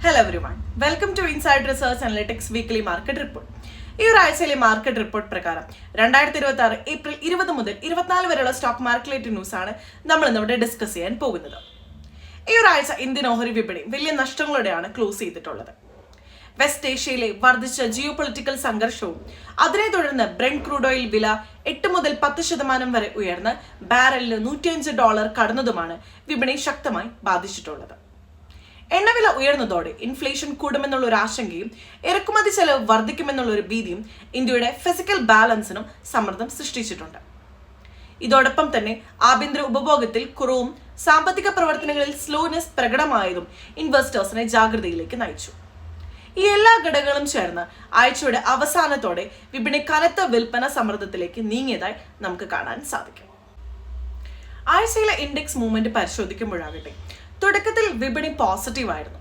Hello everyone, welcome to Inside Research Analytics Weekly Market Report. ഈ ഒരാഴ്ചയിലെ market report പ്രകാരം 2026 April 20 മുതൽ 24 വരെയുള്ള stock market news ആണ് നമ്മൾ ഇന്നിവിടെ ഡിസ്കസ് ചെയ്യാൻ പോകുന്നത്. ഈ ഒരാഴ്ച ഇന്ത്യൻ ഓഹരി വിപണി വലിയ നഷ്ടങ്ങളോടെയാണ് ക്ലോസ് ചെയ്തിട്ടുള്ളത്. വെസ്റ്റ് ഏഷ്യയിലെ വർദ്ധിച്ച ജിയോ പൊളിറ്റിക്കൽ സംഘർഷവും അതിനെ തുടർന്ന് ബ്രെന്റ് ക്രൂഡ് ഓയിൽ വില 8 മുതൽ 10% വരെ ഉയർന്ന് ബാരലിന് $105 കടന്നതുമാണ് വിപണി ശക്തമായി ബാധിച്ചിട്ടുള്ളത്. എണ്ണവില ഉയർന്നതോടെ ഇൻഫ്ലേഷൻ കൂടുമെന്നുള്ള ഒരു ആശങ്കയും ഇറക്കുമതി ചെലവ് വർദ്ധിക്കുമെന്നുള്ള ഒരു ഭീതിയും ഇന്ത്യയുടെ ഫിസിക്കൽ ബാലൻസിനും സമ്മർദ്ദം സൃഷ്ടിച്ചിട്ടുണ്ട്. ഇതോടൊപ്പം തന്നെ ആഭ്യന്തര ഉപഭോഗത്തിൽ കുറവും സാമ്പത്തിക പ്രവർത്തനങ്ങളിൽ സ്ലോനെസ് പ്രകടമായതും ഇൻവെസ്റ്റേഴ്സിനെ ജാഗ്രതയിലേക്ക് നയിച്ചു. ഈ എല്ലാ ഘടകങ്ങളും ചേർന്ന് ആഴ്ചയുടെ അവസാനത്തോടെ വിപണി കനത്ത വിൽപ്പന സമ്മർദ്ദത്തിലേക്ക് നീങ്ങിയതായി നമുക്ക് കാണാൻ സാധിക്കും. ആഴ്ചയിലെ ഇൻഡെക്സ് മൂവ്മെന്റ് പരിശോധിക്കുമ്പോഴാകട്ടെ തുടക്കത്തിൽ വിപണി പോസിറ്റീവ് ആയിരുന്നു.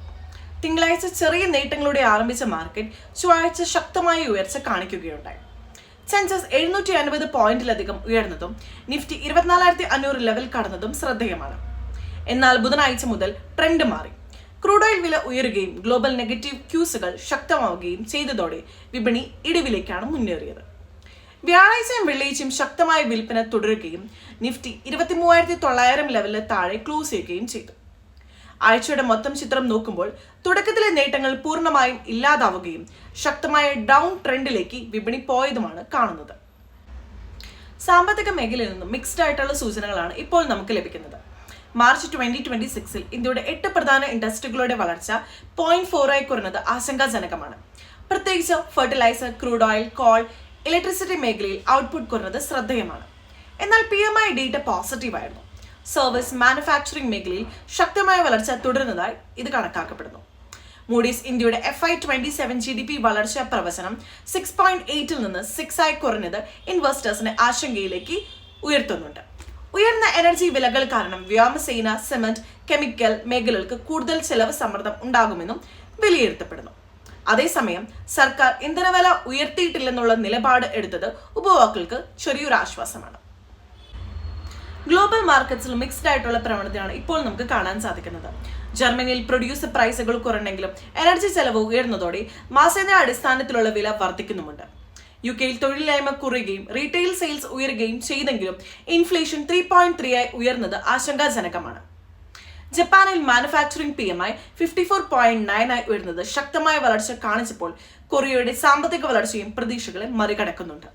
തിങ്കളാഴ്ച ചെറിയ നേട്ടങ്ങളോടെ ആരംഭിച്ച മാർക്കറ്റ് ചൊവ്വാഴ്ച ശക്തമായ ഉയർച്ച കാണിക്കുകയുണ്ടായി. സെൻസസ് 750 പോയിന്റിലധികം ഉയർന്നതും നിഫ്റ്റി 24,500 ലെവൽ കടന്നതും ശ്രദ്ധേയമാണ്. എന്നാൽ ബുധനാഴ്ച മുതൽ ട്രെൻഡ് മാറി. ക്രൂഡ് ഓയിൽ വില ഉയരുകയും ഗ്ലോബൽ നെഗറ്റീവ് ക്യൂസുകൾ ശക്തമാവുകയും ചെയ്തതോടെ വിപണി ഇടിവിലേക്കാണ് മുന്നേറിയത്. വ്യാഴാഴ്ചയും വെള്ളിയാഴ്ചയും ശക്തമായ വിൽപ്പന തുടരുകയും നിഫ്റ്റി 23,900 ലെവലിന് താഴെ ക്ലോസ് ചെയ്യുകയും ചെയ്തു. ആഴ്ചയുടെ മൊത്തം ചിത്രം നോക്കുമ്പോൾ തുടക്കത്തിലെ നേട്ടങ്ങൾ പൂർണ്ണമായും ഇല്ലാതാവുകയും ശക്തമായ ഡൗൺ ട്രെൻഡിലേക്ക് വിപണി പോയതുമാണ് കാണുന്നത്. സാമ്പത്തിക മേഖലയിൽ നിന്നും മിക്സ്ഡ് ആയിട്ടുള്ള സൂചനകളാണ് ഇപ്പോൾ നമുക്ക് ലഭിക്കുന്നത്. മാർച്ച് 2026 ഇന്ത്യയുടെ 8 പ്രധാന ഇൻഡസ്ട്രികളുടെ വളർച്ച 0.4 കുറഞ്ഞത് ആശങ്കാജനകമാണ്. പ്രത്യേകിച്ച് fertiliser, crude oil, call, electricity മേഖലയിൽ ഔട്ട്പുട്ട് കുറഞ്ഞത് ശ്രദ്ധേയമാണ്. എന്നാൽ PMI ഡേറ്റ പോസിറ്റീവ് ആയിരുന്നു. സർവീസ്, മാനുഫാക്ചറിംഗ് മേഖലയിൽ ശക്തമായ വളർച്ച തുടരുന്നതായി ഇത് കണക്കാക്കപ്പെടുന്നു. മൂഡീസ് ഇന്ത്യയുടെ FY27 GDP വളർച്ചാ പ്രവചനം 6.8 നിന്ന് 6 കുറഞ്ഞത് ഇൻവെസ്റ്റേഴ്സിനെ ആശങ്കയിലേക്ക് ഉയർത്തുന്നുണ്ട്. ഉയർന്ന എനർജി വിലകൾ കാരണം വ്യോമസേന, സിമന്റ്, കെമിക്കൽ മേഖലകൾക്ക് കൂടുതൽ ചെലവ് സമ്മർദ്ദം ഉണ്ടാകുമെന്നും വിലയിരുത്തപ്പെടുന്നു. അതേസമയം സർക്കാർ ഇന്ധനവില ഉയർത്തിയിട്ടില്ലെന്നുള്ള നിലപാട് എടുത്തത് ഉപഭോക്താക്കൾക്ക് ചെറിയൊരു ആശ്വാസമാണ്. ഗ്ലോബൽ മാർക്കറ്റ്സിൽ മിക്സ്ഡ് ആയിട്ടുള്ള പ്രവണതയാണ് ഇപ്പോൾ നമുക്ക് കാണാൻ സാധിക്കുന്നത്. ജർമ്മനിയിൽ പ്രൊഡ്യൂസർ പ്രൈസുകൾ കുറഞ്ഞെങ്കിലും എനർജി ചെലവ് ഉയർന്നതോടെ മാസേന അടിസ്ഥാനത്തിലുള്ള വില വർദ്ധിക്കുന്നുമുണ്ട്. UK തൊഴിലില്ലായ്മ കുറയുകയും റീറ്റെയിൽ സെയിൽസ് ഉയരുകയും ചെയ്തെങ്കിലും ഇൻഫ്ലേഷൻ 3.3 ഉയർന്നത് ആശങ്കാജനകമാണ്. ജപ്പാനിൽ മാനുഫാക്ചറിംഗ് PMI 54.9 ഉയർന്നത് ശക്തമായ വളർച്ച കാണിച്ചപ്പോൾ കൊറിയയുടെ സാമ്പത്തിക വളർച്ചയും പ്രതീക്ഷകളെ മറികടക്കുന്നുണ്ട്.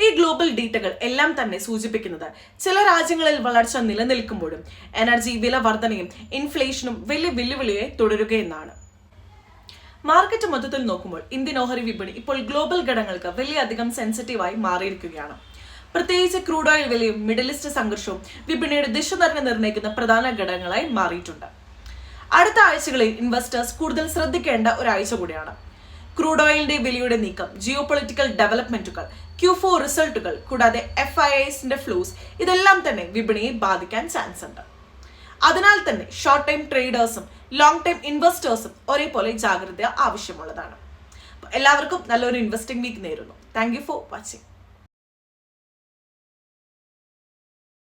ഈ ഗ്ലോബൽ ഡേറ്റകൾ എല്ലാം തന്നെ സൂചിപ്പിക്കുന്നത് ചില രാജ്യങ്ങളിൽ വളർച്ച നിലനിൽക്കുമ്പോഴും എനർജി വില വർധനയും ഇൻഫ്ലേഷനും വലിയ വെല്ലുവിളിയെ തുടരുകയെന്നാണ്. മാർക്കറ്റ് മൊത്തത്തിൽ നോക്കുമ്പോൾ ഇന്ത്യൻ ഓഹരി വിപണി ഇപ്പോൾ ഗ്ലോബൽ ഘടകങ്ങൾക്ക് വലിയധികം സെൻസിറ്റീവായി മാറിയിരിക്കുകയാണ്. പ്രത്യേകിച്ച് ക്രൂഡ് ഓയിൽ വിലയും മിഡിൽ ഈസ്റ്റ് സംഘർഷവും വിപണിയുടെ ദിശ തന്നെ നിർണ്ണയിക്കുന്ന പ്രധാന ഘടകങ്ങളായി മാറിയിട്ടുണ്ട്. അടുത്ത ആഴ്ചകളിൽ ഇൻവെസ്റ്റേഴ്സ് കൂടുതൽ ശ്രദ്ധിക്കേണ്ട ഒരാഴ്ച കൂടിയാണ്. ക്രൂഡ് ഓയിലിന്റെ വിലയുടെ നീക്കം, ജിയോ പൊളിറ്റിക്കൽ ഡെവലപ്മെന്റുകൾ, Q4 റിസൾട്ടുകൾ, കൂടാതെ FIIസിന്റെ ഫ്ലോസ് ഇതെല്ലാം തന്നെ വിപണിയെ ബാധിക്കാൻ ചാൻസ് ഉണ്ട്. അതിനാൽ തന്നെ ഷോർട്ട് ടൈം ട്രേഡേഴ്സും ലോങ് ടൈം ഇൻവെസ്റ്റേഴ്സും ഒരേപോലെ ജാഗ്രത ആവശ്യമുള്ളതാണ്. എല്ലാവർക്കും നല്ലൊരു ഇൻവെസ്റ്റിംഗ് വീക്ക് നേരുന്നു. Thank you for watching.